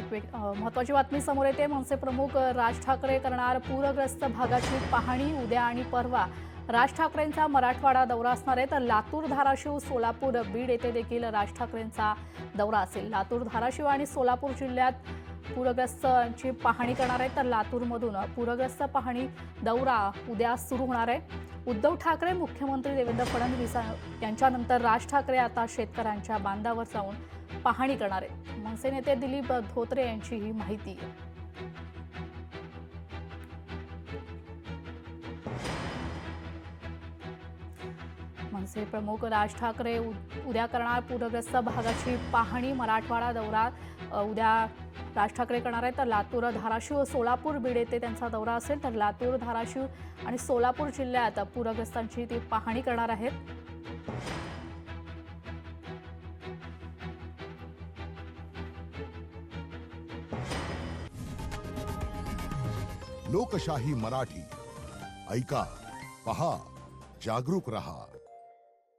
महत्त्वाची बातमी समोर येते। मनसे प्रमुख राज ठाकरे करणार पूरग्रस्त भागाची पाहणी। उद्या आणि परवा राज ठाकरेंचा मराठवाडा दौरा असणार आहे। तर लातूर, धाराशिव, सोलापूर, बीड येथे देखील राज ठाकरेंचा दौरा असेल। लातूर, धाराशिव आणि सोलापूर जिल्ह्यात पूरग्रस्तांची पाहणी करणार आहे। तर लातूरमधून पूरग्रस्त पाहणी दौरा उद्या सुरू होणार आहे। उद्धव ठाकरे, मुख्यमंत्री देवेंद्र फडणवीस यांच्यानंतर राज ठाकरे आता शेतकऱ्यांच्या बांधावर जाऊन पाहणी करणार आहेत। मनसे नेते दिलीप धोत्रे यांची ही माहिती आहे। मनसे प्रमुख राज ठाकरे उद्या करणार पूरग्रस्त भागाची पाहणी। मराठवाडा दौरा उद्या राज ठाकरे करणार आहेत। तर लातूर, धाराशिव, सोलापूर, बीड येथे त्यांचा दौरा असेल। तर लातूर, धाराशिव आणि सोलापूर जिल्ह्यात पूरग्रस्तांची ते पाहणी करणार आहेत। लोकशाही मराठी ऐका, पहा, जागरूक रहा।